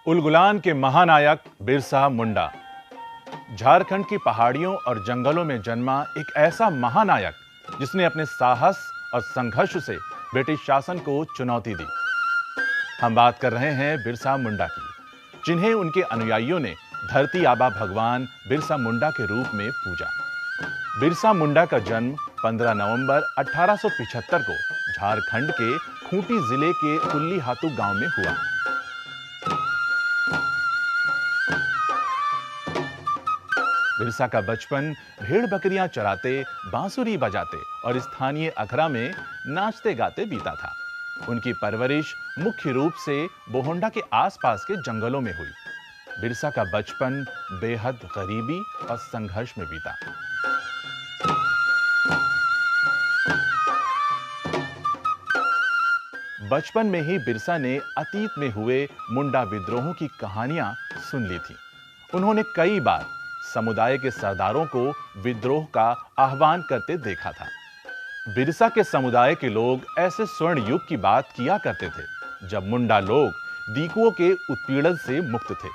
उलगुलान के महानायक बिरसा मुंडा झारखंड की पहाड़ियों और जंगलों में जन्मा एक ऐसा महानायक जिसने अपने साहस और संघर्ष से ब्रिटिश शासन को चुनौती दी। हम बात कर रहे हैं बिरसा मुंडा की, जिन्हें उनके अनुयायियों ने धरती आबा भगवान बिरसा मुंडा के रूप में पूजा। बिरसा मुंडा का जन्म 15 नवंबर 1875 को झारखंड के खूंटी जिले के कुल्लीहातू गांव में हुआ। बिरसा का बचपन भेड़ बकरियां चराते, बांसुरी बजाते और स्थानीय अखड़ा में नाचते गाते बीता था। उनकी परवरिश मुख्य रूप से बोहंडा के आसपास के जंगलों में हुई। बिरसा का बचपन बेहद गरीबी और संघर्ष में बीता। बचपन में ही बिरसा ने अतीत में हुए मुंडा विद्रोहों की कहानियां सुन ली थी। उन्होंने कई बार समुदाय के सरदारों को विद्रोह का आह्वान करते देखा था। बिरसा के समुदाय के लोग ऐसे स्वर्ण युग की बात किया करते थे जब मुंडा लोग दीकुओं के उत्पीड़न से मुक्त थे।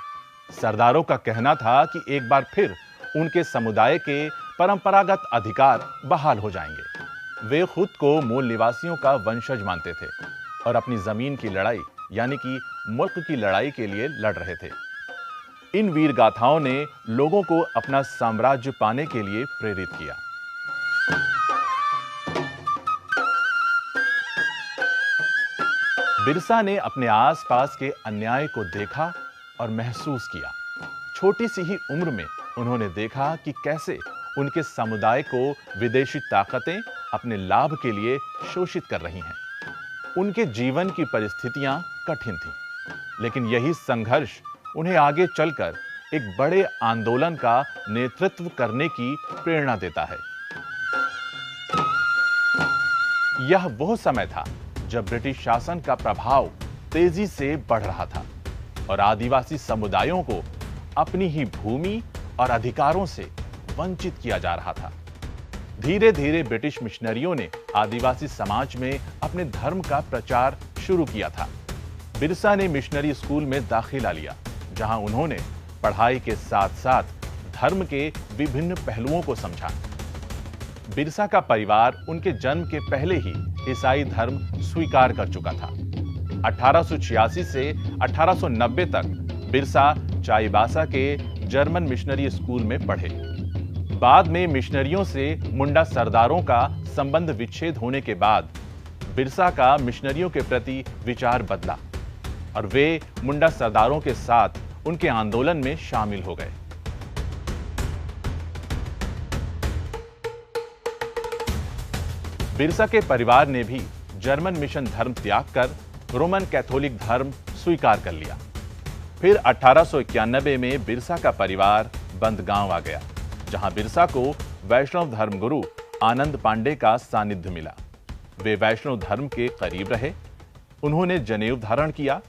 सरदारों का कहना था कि एक बार फिर उनके समुदाय के परंपरागत अधिकार बहाल हो जाएंगे। वे खुद को मूल निवासियों का वंशज मानते थे और अपनी जमीन की लड़ाई यानी कि मुल्क की लड़ाई के लिए लड़ रहे थे। इन वीर गाथाओं ने लोगों को अपना साम्राज्य पाने के लिए प्रेरित किया। बिरसा ने अपने आसपास के अन्याय को देखा और महसूस किया। छोटी सी ही उम्र में उन्होंने देखा कि कैसे उनके समुदाय को विदेशी ताकतें अपने लाभ के लिए शोषित कर रही हैं। उनके जीवन की परिस्थितियां कठिन थीं, लेकिन यही संघर्ष उन्हें आगे चलकर एक बड़े आंदोलन का नेतृत्व करने की प्रेरणा देता है। यह वह समय था जब ब्रिटिश शासन का प्रभाव तेजी से बढ़ रहा था और आदिवासी समुदायों को अपनी ही भूमि और अधिकारों से वंचित किया जा रहा था। धीरे धीरे ब्रिटिश मिशनरियों ने आदिवासी समाज में अपने धर्म का प्रचार शुरू किया था। बिरसा ने मिशनरी स्कूल में दाखिला लिया, जहां उन्होंने पढ़ाई के साथ साथ धर्म के विभिन्न पहलुओं को समझा। बिरसा का परिवार उनके जन्म के पहले ही ईसाई धर्म स्वीकार कर चुका था। 1886 से 1890 तक बिरसा चाईबासा के जर्मन मिशनरी स्कूल में पढ़े। बाद में मिशनरियों से मुंडा सरदारों का संबंध विच्छेद होने के बाद बिरसा का मिशनरियों के प्रति विचार बदला और वे मुंडा सरदारों के साथ उनके आंदोलन में शामिल हो गए। बिरसा के परिवार ने भी जर्मन मिशन धर्म त्याग कर रोमन कैथोलिक धर्म स्वीकार कर लिया। फिर 1891 में बिरसा का परिवार बंदगांव आ गया, जहां बिरसा को वैष्णव धर्मगुरु आनंद पांडे का सानिध्य मिला। वे वैष्णव धर्म के करीब रहे। उन्होंने जनेऊ धारण किया,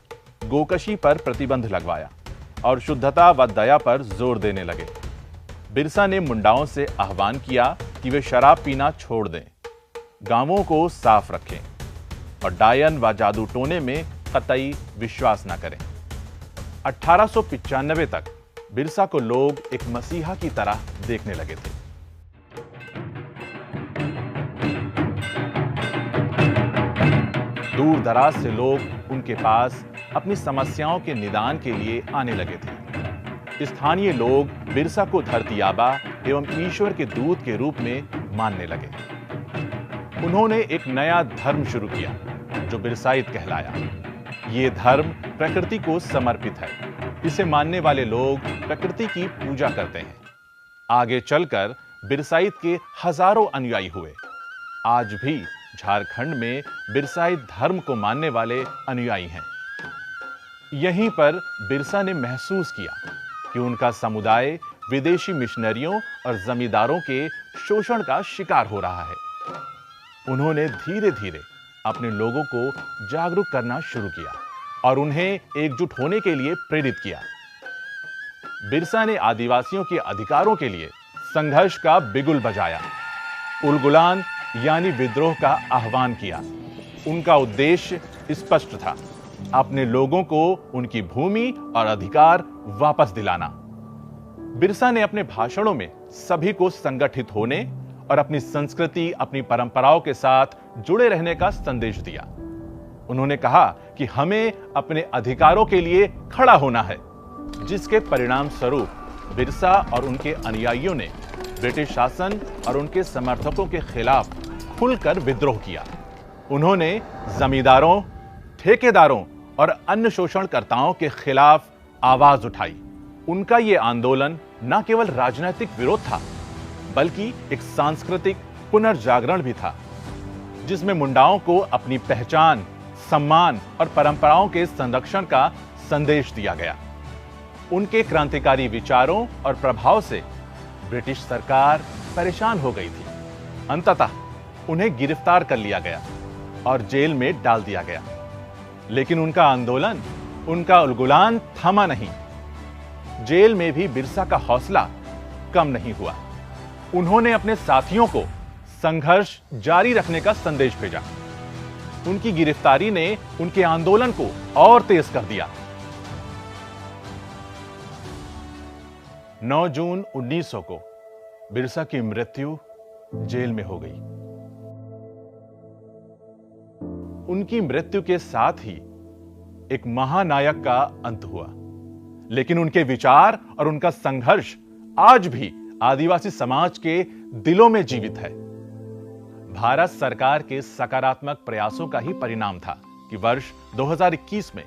गोकशी पर प्रतिबंध लगवाया और शुद्धता व दया पर जोर देने लगे। बिरसा ने मुंडाओं से आह्वान किया कि वे शराब पीना छोड़ दें, गांवों को साफ रखें और डायन व जादू टोने में कतई विश्वास न करें। 1895 तक बिरसा को लोग एक मसीहा की तरह देखने लगे थे। दूर दराज से लोग उनके पास अपनी समस्याओं के निदान के लिए आने लगे थे। स्थानीय लोग बिरसा को धरती आबा एवं ईश्वर के दूत के रूप में मानने लगे। उन्होंने एक नया धर्म शुरू किया जो बिरसाइत कहलाया। ये धर्म प्रकृति को समर्पित है। इसे मानने वाले लोग प्रकृति की पूजा करते हैं। आगे चलकर बिरसाइत के हजारों अनुयायी हुए। आज भी झारखंड में बिरसाइत धर्म को मानने वाले अनुयायी हैं। यहीं पर बिरसा ने महसूस किया कि उनका समुदाय विदेशी मिशनरियों और जमींदारों के शोषण का शिकार हो रहा है। उन्होंने धीरे धीरे अपने लोगों को जागरूक करना शुरू किया और उन्हें एकजुट होने के लिए प्रेरित किया। बिरसा ने आदिवासियों के अधिकारों के लिए संघर्ष का बिगुल बजाया। उलगुलान यानी विद्रोह का आह्वान किया। उनका उद्देश्य स्पष्ट था, अपने लोगों को उनकी भूमि और अधिकार वापस दिलाना। बिरसा ने अपने भाषणों में सभी को संगठित होने और अपनी संस्कृति, अपनी परंपराओं के साथ जुड़े रहने का संदेश दिया। उन्होंने कहा कि हमें अपने अधिकारों के लिए खड़ा होना है, जिसके परिणाम स्वरूप बिरसा और उनके अनुयायियों ने ब्रिटिश शासन और उनके समर्थकों के खिलाफ खुलकर विद्रोह किया। उन्होंने जमींदारों, ठेकेदारों और अन्य शोषणकर्ताओं के खिलाफ आवाज उठाई। उनका यह आंदोलन न केवल राजनीतिक विरोध था, बल्कि एक सांस्कृतिक पुनर्जागरण भी था, जिसमें मुंडाओं को अपनी पहचान, सम्मान और परंपराओं के संरक्षण का संदेश दिया गया। उनके क्रांतिकारी विचारों और प्रभाव से ब्रिटिश सरकार परेशान हो गई थी। अंततः उन्हें गिरफ्तार कर लिया गया और जेल में डाल दिया गया। लेकिन उनका आंदोलन, उनका उलगुलान थमा नहीं। जेल में भी बिरसा का हौसला कम नहीं हुआ। उन्होंने अपने साथियों को संघर्ष जारी रखने का संदेश भेजा। उनकी गिरफ्तारी ने उनके आंदोलन को और तेज कर दिया। 9 जून 1900 को बिरसा की मृत्यु जेल में हो गई। उनकी मृत्यु के साथ ही एक महानायक का अंत हुआ, लेकिन उनके विचार और उनका संघर्ष आज भी आदिवासी समाज के दिलों में जीवित है। भारत सरकार के सकारात्मक प्रयासों का ही परिणाम था कि वर्ष 2021 में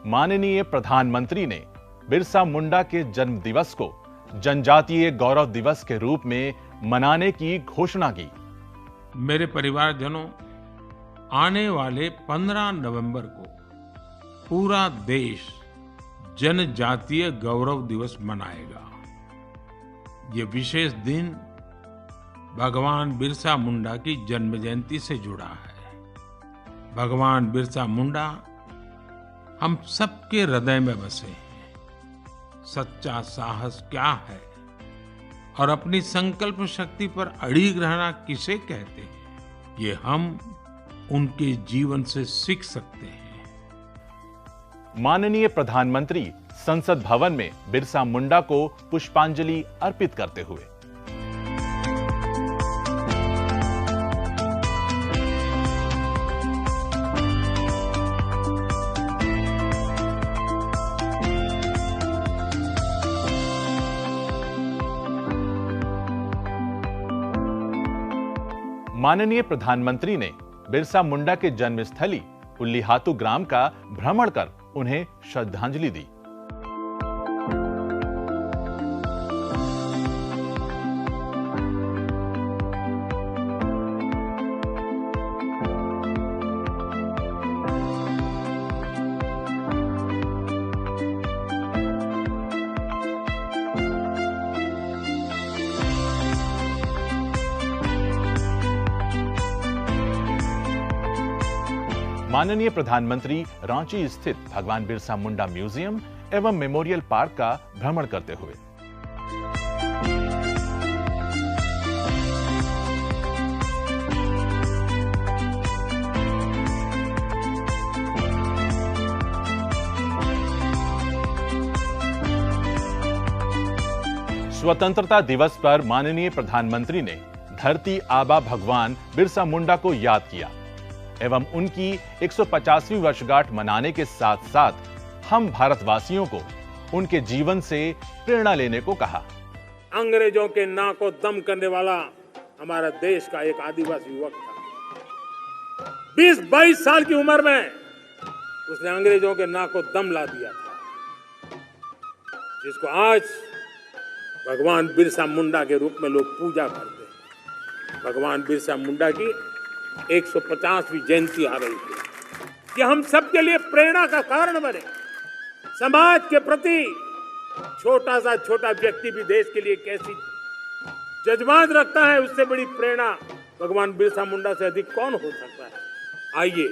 माननीय प्रधानमंत्री ने बिरसा मुंडा के जन्म दिवस को जनजातीय गौरव दिवस के रूप में मनाने की घोषणा की। मेरे परिवारजनों, आने वाले 15 नवंबर को पूरा देश जनजातीय गौरव दिवस मनाएगा। ये विशेष दिन भगवान बिरसा मुंडा की जन्म जयंती से जुड़ा है। भगवान बिरसा मुंडा हम सबके हृदय में बसे हैं। सच्चा साहस क्या है और अपनी संकल्प शक्ति पर अड़िग रहना किसे कहते हैं, ये हम उनके जीवन से सीख सकते हैं। माननीय प्रधानमंत्री संसद भवन में बिरसा मुंडा को पुष्पांजलि अर्पित करते हुए माननीय प्रधानमंत्री ने बिरसा मुंडा के जन्मस्थली उल्लीहातू ग्राम का भ्रमण कर उन्हें श्रद्धांजलि दी। माननीय प्रधानमंत्री रांची स्थित भगवान बिरसा मुंडा म्यूजियम एवं मेमोरियल पार्क का भ्रमण करते हुए स्वतंत्रता दिवस पर माननीय प्रधानमंत्री ने धरती आबा भगवान बिरसा मुंडा को याद किया एवं उनकी 150वीं वर्षगांठ मनाने के साथ साथ हम भारतवासियों को उनके जीवन से प्रेरणा लेने को कहा। अंग्रेजों के नाक को दम करने वाला हमारा देश का एक आदिवासी युवक था। 20-22 साल की उम्र में उसने अंग्रेजों के नाक को दम ला दिया था, जिसको आज भगवान बिरसा मुंडा के रूप में लोग पूजा करते हैं। भगवान बिरसा मुंडा की 150वीं जयंती आ रही है। कि हम सबके लिए प्रेरणा का कारण बने। समाज के प्रति छोटा सा छोटा व्यक्ति भी देश के लिए कैसी जज्बात रखता है, उससे बड़ी प्रेरणा भगवान बिरसा मुंडा से अधिक कौन हो सकता है। आइए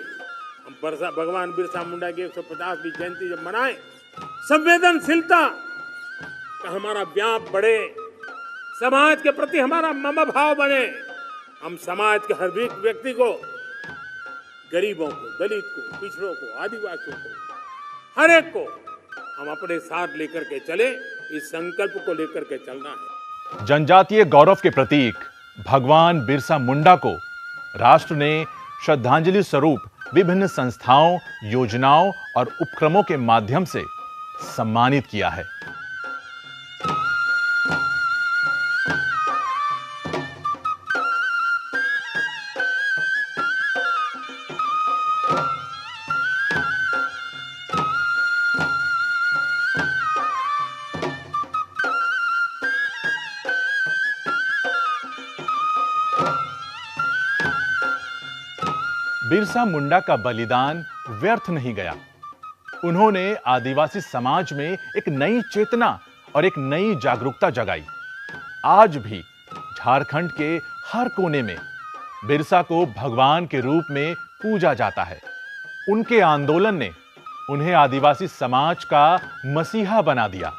हम भगवान बिरसा मुंडा की 150वीं जयंती जब मनाएं, संवेदनशीलता का हमारा व्याप बढ़े, समाज के प्रति हमारा ममभाव बने। हम समाज के हर व्यक्ति को, गरीबों को, दलित को, पिछड़ों को, आदिवासियों को हर एक को हम अपने साथ लेकर के चले, इस संकल्प को लेकर के चलना है। जनजातीय गौरव के प्रतीक भगवान बिरसा मुंडा को राष्ट्र ने श्रद्धांजलि स्वरूप विभिन्न संस्थाओं, योजनाओं और उपक्रमों के माध्यम से सम्मानित किया है। बिरसा मुंडा का बलिदान व्यर्थ नहीं गया। उन्होंने आदिवासी समाज में एक नई चेतना और एक नई जागरूकता जगाई। आज भी झारखंड के हर कोने में बिरसा को भगवान के रूप में पूजा जाता है। उनके आंदोलन ने उन्हें आदिवासी समाज का मसीहा बना दिया।